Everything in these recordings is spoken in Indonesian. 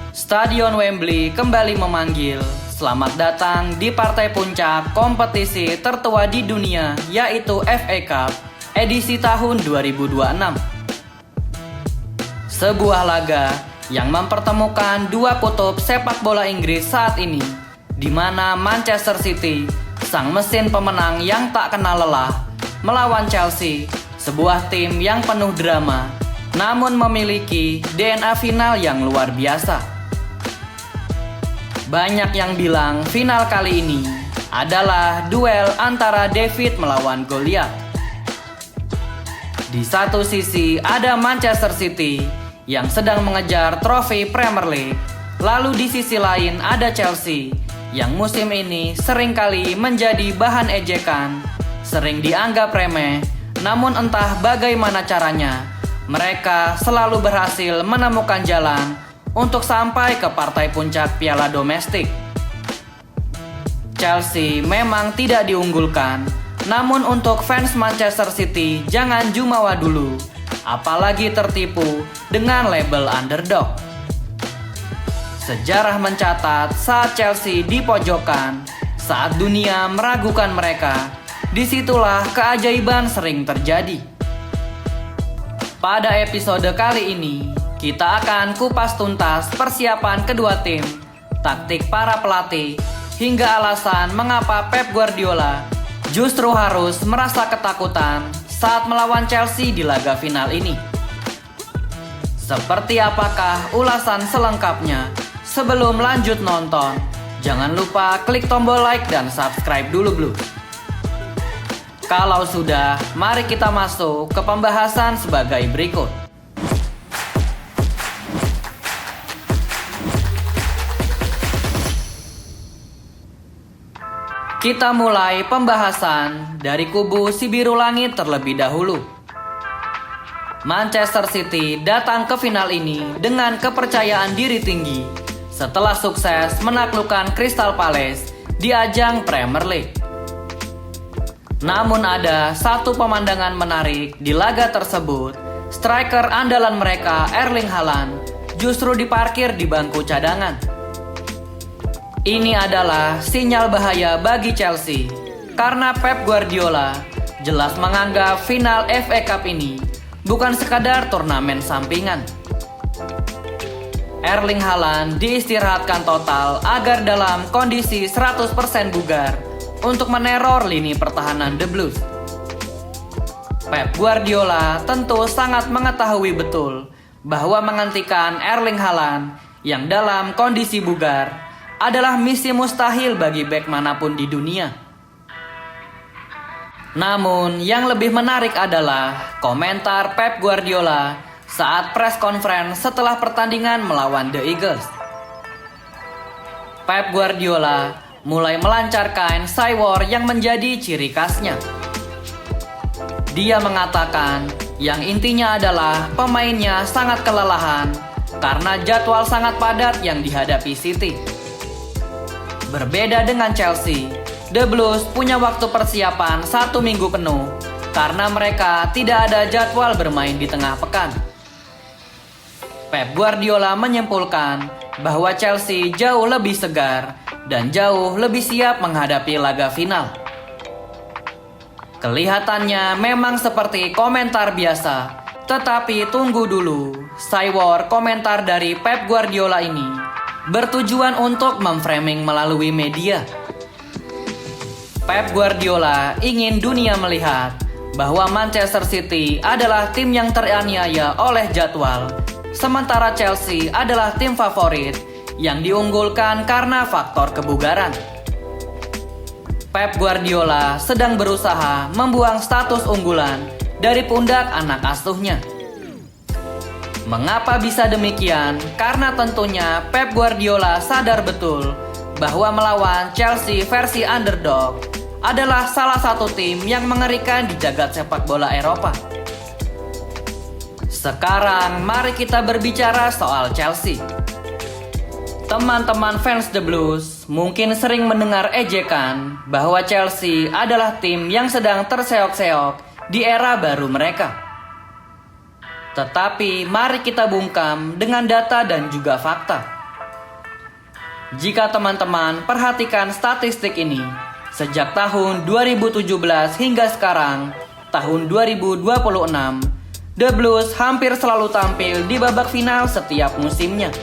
Stadion Wembley kembali memanggil. Selamat datang di partai puncak kompetisi tertua di dunia, yaitu FA Cup edisi tahun 2026. Sebuah laga yang mempertemukan dua kutub sepak bola Inggris saat ini, di mana Manchester City, sang mesin pemenang yang tak kenal lelah, melawan Chelsea, sebuah tim yang penuh drama, namun memiliki DNA final yang luar biasa. Banyak yang bilang final kali ini adalah duel antara David melawan Goliath. Di satu sisi ada Manchester City yang sedang mengejar trofi Premier League. Lalu di sisi lain ada Chelsea yang musim ini seringkali menjadi bahan ejekan, sering dianggap remeh, namun entah bagaimana caranya, mereka selalu berhasil menemukan jalan untuk sampai ke partai puncak piala domestik. Chelsea memang tidak diunggulkan, namun untuk fans Manchester City jangan jumawa dulu, apalagi tertipu dengan label underdog. Sejarah mencatat saat Chelsea di pojokan, saat dunia meragukan mereka, disitulah keajaiban sering terjadi. Pada episode kali ini, kita akan kupas tuntas persiapan kedua tim, taktik para pelatih, hingga alasan mengapa Pep Guardiola justru harus merasa ketakutan saat melawan Chelsea di laga final ini. Seperti apakah ulasan selengkapnya? Sebelum lanjut nonton, jangan lupa klik tombol like dan subscribe dulu bro. Kalau sudah, mari kita masuk ke pembahasan sebagai berikut. Kita mulai pembahasan dari kubu si biru langit terlebih dahulu. Manchester City datang ke final ini dengan kepercayaan diri tinggi setelah sukses menaklukkan Crystal Palace di ajang Premier League. Namun ada satu pemandangan menarik di laga tersebut. Striker andalan mereka Erling Haaland justru diparkir di bangku cadangan. Ini adalah sinyal bahaya bagi Chelsea, karena Pep Guardiola jelas menganggap final FA Cup ini bukan sekadar turnamen sampingan. Erling Haaland diistirahatkan total agar dalam kondisi 100% bugar untuk meneror lini pertahanan The Blues. Pep Guardiola tentu sangat mengetahui betul bahwa menghentikan Erling Haaland yang dalam kondisi bugar adalah misi mustahil bagi bek manapun di dunia. Namun yang lebih menarik adalah komentar Pep Guardiola saat press conference setelah pertandingan melawan The Eagles. Pep Guardiola mulai melancarkan cywar yang menjadi ciri khasnya. Dia mengatakan yang intinya adalah pemainnya sangat kelelahan karena jadwal sangat padat yang dihadapi City. Berbeda dengan Chelsea, The Blues punya waktu persiapan 1 minggu penuh karena mereka tidak ada jadwal bermain di tengah pekan. Pep Guardiola menyimpulkan bahwa Chelsea jauh lebih segar dan jauh lebih siap menghadapi laga final. Kelihatannya memang seperti komentar biasa, tetapi tunggu dulu, cywar komentar dari Pep Guardiola ini bertujuan untuk memframing melalui media. Pep Guardiola ingin dunia melihat bahwa Manchester City adalah tim yang teraniaya oleh jadwal, sementara Chelsea adalah tim favorit yang diunggulkan karena faktor kebugaran. Pep Guardiola sedang berusaha membuang status unggulan dari pundak anak asuhnya. Mengapa bisa demikian? Karena tentunya Pep Guardiola sadar betul bahwa melawan Chelsea versi underdog adalah salah satu tim yang mengerikan di jagat sepak bola Eropa. Sekarang mari kita berbicara soal Chelsea. Teman-teman fans The Blues mungkin sering mendengar ejekan bahwa Chelsea adalah tim yang sedang terseok-seok di era baru mereka. Tetapi mari kita bungkam dengan data dan juga fakta. Jika teman-teman perhatikan statistik ini, sejak tahun 2017 hingga sekarang, tahun 2026, The Blues hampir selalu tampil di babak final setiap musimnya.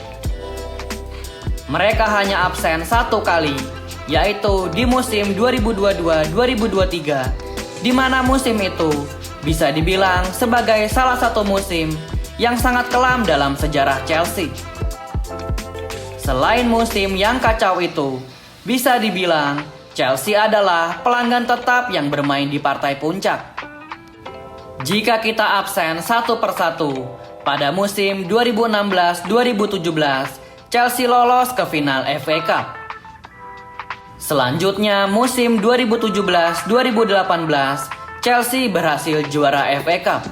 Mereka hanya absen satu kali, yaitu di musim 2022-2023, di mana musim itu bisa dibilang sebagai salah satu musim yang sangat kelam dalam sejarah Chelsea. Selain musim yang kacau itu, bisa dibilang Chelsea adalah pelanggan tetap yang bermain di partai puncak. Jika kita absen satu persatu, pada musim 2016-2017, Chelsea lolos ke final FA Cup. Selanjutnya, musim 2017-2018, Chelsea berhasil juara FA Cup.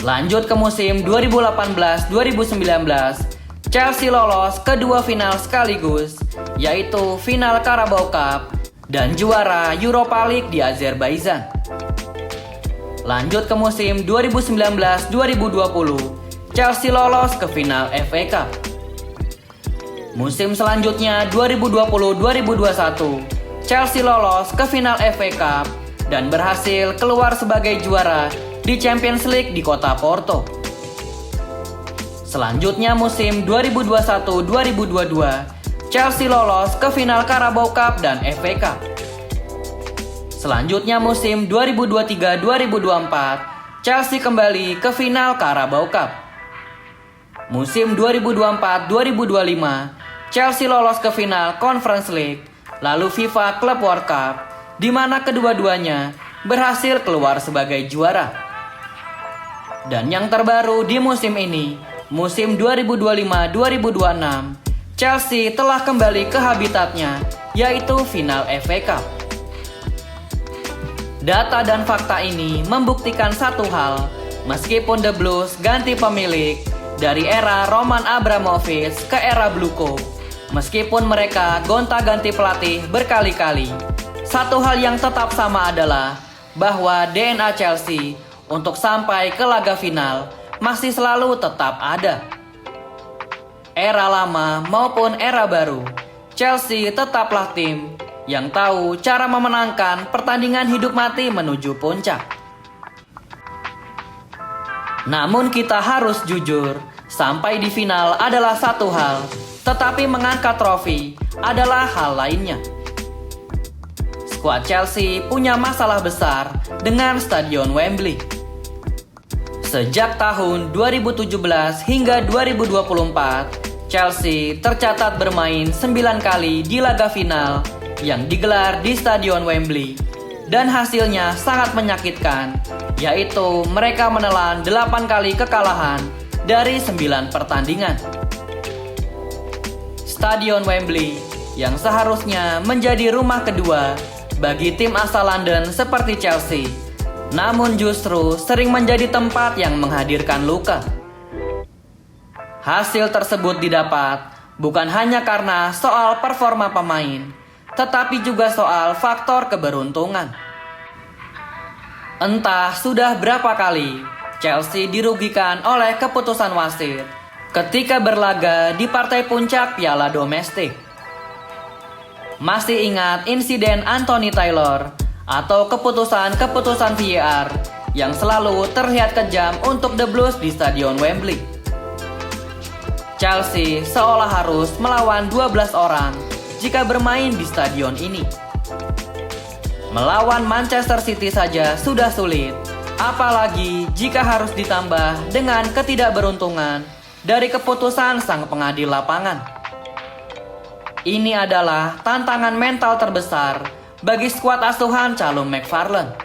Lanjut ke musim 2018-2019, Chelsea lolos ke dua final sekaligus, yaitu final Carabao Cup dan juara Europa League di Azerbaijan. Lanjut ke musim 2019-2020, Chelsea lolos ke final FA Cup. Musim selanjutnya 2020-2021, Chelsea lolos ke final FA Cup dan berhasil keluar sebagai juara di Champions League di kota Porto. Selanjutnya musim 2021-2022, Chelsea lolos ke final Carabao Cup dan FA Cup. Selanjutnya musim 2023-2024, Chelsea kembali ke final Carabao Cup. Musim 2024-2025, Chelsea lolos ke final Conference League, lalu FIFA Club World Cup, di mana kedua-duanya berhasil keluar sebagai juara. Dan yang terbaru di musim ini, musim 2025-2026, Chelsea telah kembali ke habitatnya, yaitu final FA Cup. Data dan fakta ini membuktikan satu hal, meskipun The Blues ganti pemilik dari era Roman Abramovich ke era Bluco, meskipun mereka gonta-ganti pelatih berkali-kali, satu hal yang tetap sama adalah bahwa DNA Chelsea untuk sampai ke laga final masih selalu tetap ada. Era lama maupun era baru, Chelsea tetaplah tim yang tahu cara memenangkan pertandingan hidup mati menuju puncak. Namun kita harus jujur, sampai di final adalah satu hal, tetapi mengangkat trofi adalah hal lainnya. Skuad Chelsea punya masalah besar dengan Stadion Wembley. Sejak tahun 2017 hingga 2024, Chelsea tercatat bermain 9 kali di laga final yang digelar di Stadion Wembley, dan hasilnya sangat menyakitkan, yaitu mereka menelan 8 kali kekalahan dari 9 pertandingan. Stadion Wembley yang seharusnya menjadi rumah kedua bagi tim asal London seperti Chelsea, namun justru sering menjadi tempat yang menghadirkan luka. Hasil tersebut didapat bukan hanya karena soal performa pemain, tetapi juga soal faktor keberuntungan. Entah sudah berapa kali Chelsea dirugikan oleh keputusan wasit ketika berlaga di partai puncak piala domestik. Masih ingat insiden Anthony Taylor atau keputusan-keputusan VAR yang selalu terlihat kejam untuk The Blues di Stadion Wembley? Chelsea seolah harus melawan 12 orang jika bermain di stadion ini. Melawan Manchester City saja sudah sulit, apalagi jika harus ditambah dengan ketidakberuntungan dari keputusan sang pengadil lapangan. Ini adalah tantangan mental terbesar bagi skuad asuhan Callum McFarlane.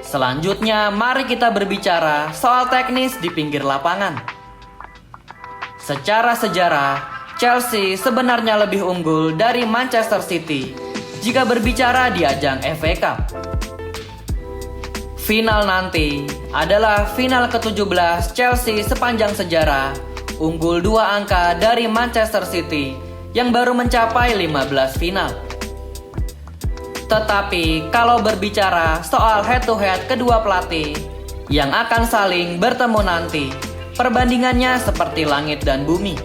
Selanjutnya, mari kita berbicara soal teknis di pinggir lapangan. Secara sejarah, Chelsea sebenarnya lebih unggul dari Manchester City jika berbicara di ajang FA Cup. Final nanti adalah final ke-17 Chelsea sepanjang sejarah, unggul 2 angka dari Manchester City yang baru mencapai 15 final. Tetapi kalau berbicara soal head-to-head kedua pelatih yang akan saling bertemu nanti, perbandingannya seperti langit dan bumi.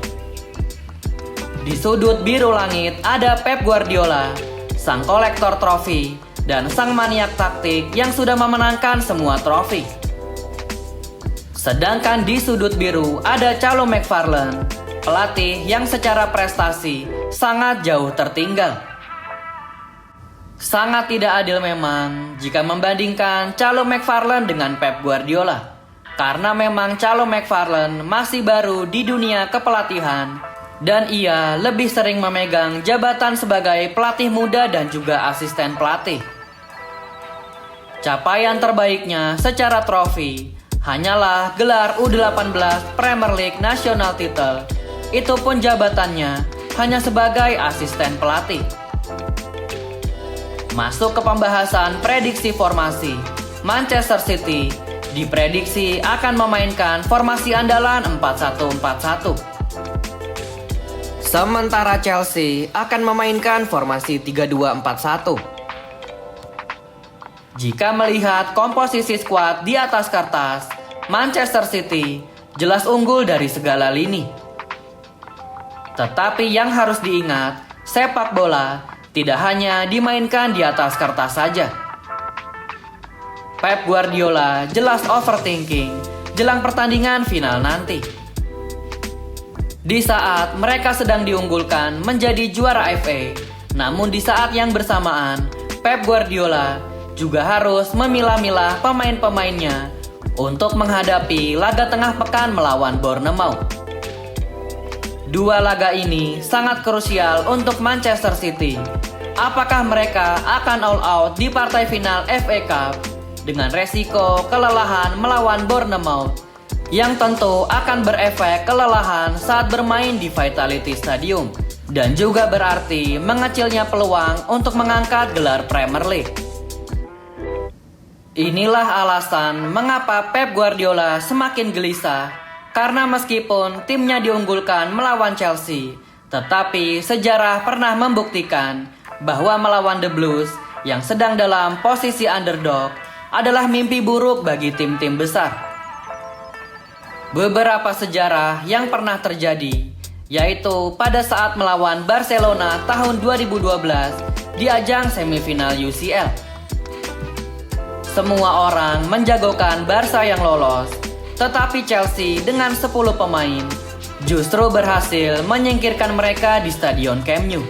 Di sudut biru langit ada Pep Guardiola, sang kolektor trofi dan sang maniak taktik yang sudah memenangkan semua trofi. Sedangkan di sudut biru ada Calum McFarlane, pelatih yang secara prestasi sangat jauh tertinggal. Sangat tidak adil memang jika membandingkan Calum McFarlane dengan Pep Guardiola. Karena memang Calum McFarlane masih baru di dunia kepelatihan dan ia lebih sering memegang jabatan sebagai pelatih muda dan juga asisten pelatih. Capaian terbaiknya secara trofi hanyalah gelar U18 Premier League National Title. Itu pun jabatannya hanya sebagai asisten pelatih. Masuk ke pembahasan prediksi formasi. Manchester City diprediksi akan memainkan formasi andalan 4-1-4-1. Sementara Chelsea akan memainkan formasi 3-2-4-1. Jika melihat komposisi skuad di atas kertas, Manchester City jelas unggul dari segala lini. Tetapi yang harus diingat, sepak bola tidak hanya dimainkan di atas kertas saja. Pep Guardiola jelas overthinking jelang pertandingan final nanti. Di saat mereka sedang diunggulkan menjadi juara FA, namun di saat yang bersamaan, Pep Guardiola juga harus memilah-milah pemain-pemainnya untuk menghadapi laga tengah pekan melawan Bournemouth. Dua laga ini sangat krusial untuk Manchester City. Apakah mereka akan all out di partai final FA Cup dengan resiko kelelahan melawan Bournemouth yang tentu akan berefek kelelahan saat bermain di Vitality Stadium dan juga berarti mengecilnya peluang untuk mengangkat gelar Premier League. Inilah alasan mengapa Pep Guardiola semakin gelisah. Karena meskipun timnya diunggulkan melawan Chelsea, tetapi sejarah pernah membuktikan bahwa melawan The Blues yang sedang dalam posisi underdog adalah mimpi buruk bagi tim-tim besar. Beberapa sejarah yang pernah terjadi, yaitu pada saat melawan Barcelona tahun 2012 di ajang semifinal UCL. Semua orang menjagokan Barca yang lolos, tetapi Chelsea dengan 10 pemain justru berhasil menyingkirkan mereka di Stadion Camp Nou.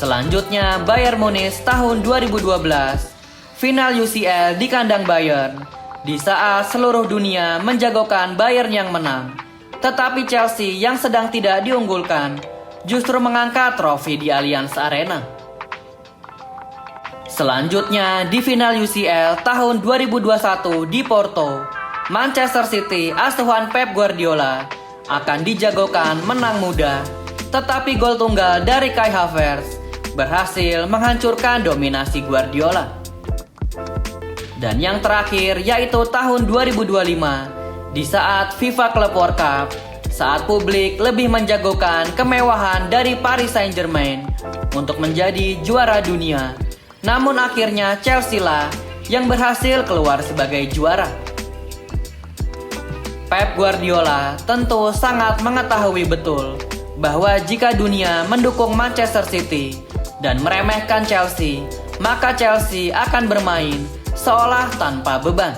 Selanjutnya Bayern Munich tahun 2012, final UCL di kandang Bayern, di saat seluruh dunia menjagokan Bayern yang menang. Tetapi Chelsea yang sedang tidak diunggulkan justru mengangkat trofi di Allianz Arena. Selanjutnya di final UCL tahun 2021 di Porto, Manchester City asuhan Pep Guardiola akan dijagokan menang mudah, tetapi gol tunggal dari Kai Havertz berhasil menghancurkan dominasi Guardiola. Dan yang terakhir yaitu tahun 2025 di saat FIFA Club World Cup, saat publik lebih menjagokan kemewahan dari Paris Saint-Germain untuk menjadi juara dunia. Namun akhirnya Chelsea lah yang berhasil keluar sebagai juara. Pep Guardiola tentu sangat mengetahui betul bahwa jika dunia mendukung Manchester City dan meremehkan Chelsea, maka Chelsea akan bermain seolah tanpa beban.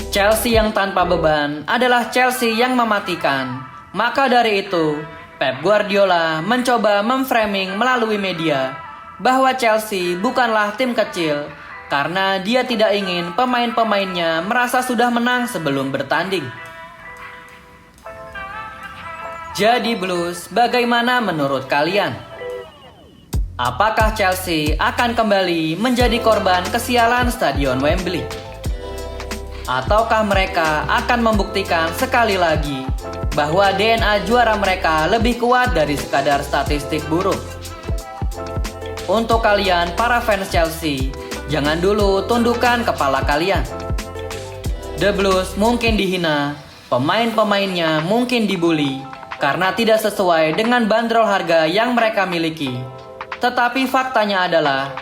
Chelsea yang tanpa beban adalah Chelsea yang mematikan. Maka dari itu, Pep Guardiola mencoba memframing melalui media bahwa Chelsea bukanlah tim kecil, karena dia tidak ingin pemain-pemainnya merasa sudah menang sebelum bertanding. Jadi Blues, bagaimana menurut kalian? Apakah Chelsea akan kembali menjadi korban kesialan Stadion Wembley? Ataukah mereka akan membuktikan sekali lagi bahwa DNA juara mereka lebih kuat dari sekadar statistik buruk? Untuk kalian para fans Chelsea, jangan dulu tundukkan kepala kalian. The Blues mungkin dihina, pemain-pemainnya mungkin dibully karena tidak sesuai dengan bandrol harga yang mereka miliki. Tetapi faktanya adalah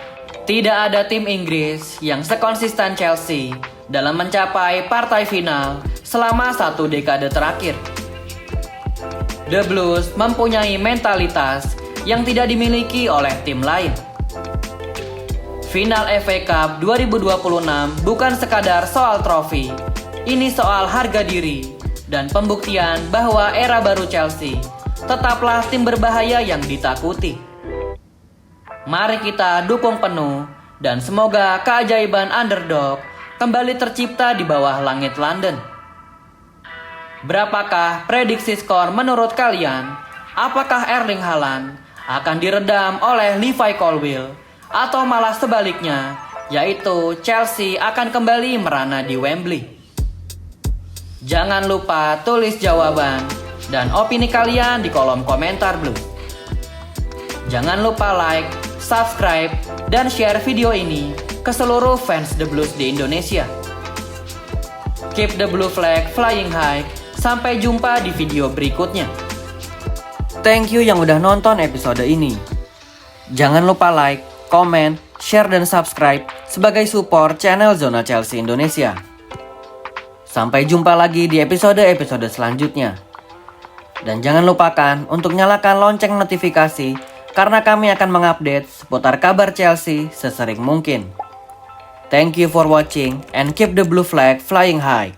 tidak ada tim Inggris yang sekonsisten Chelsea dalam mencapai partai final selama 1 dekade terakhir. The Blues mempunyai mentalitas yang tidak dimiliki oleh tim lain. Final FA Cup 2026 bukan sekadar soal trofi, ini soal harga diri dan pembuktian bahwa era baru Chelsea tetaplah tim berbahaya yang ditakuti. Mari kita dukung penuh dan semoga keajaiban underdog kembali tercipta di bawah langit London. Berapakah prediksi skor menurut kalian? Apakah Erling Haaland akan diredam oleh Levi Colwill atau malah sebaliknya, yaitu Chelsea akan kembali merana di Wembley? Jangan lupa tulis jawaban dan opini kalian di kolom komentar Blue. Jangan lupa like, subscribe, dan share video ini ke seluruh fans The Blues di Indonesia. Keep the blue flag flying high. Sampai jumpa di video berikutnya. Thank you yang udah nonton episode ini. Jangan lupa like, comment, share, dan subscribe sebagai support channel Zona Chelsea Indonesia. Sampai jumpa lagi di episode-episode selanjutnya. Dan jangan lupakan untuk nyalakan lonceng notifikasi karena kami akan mengupdate seputar kabar Chelsea sesering mungkin. Thank you for watching and keep the blue flag flying high.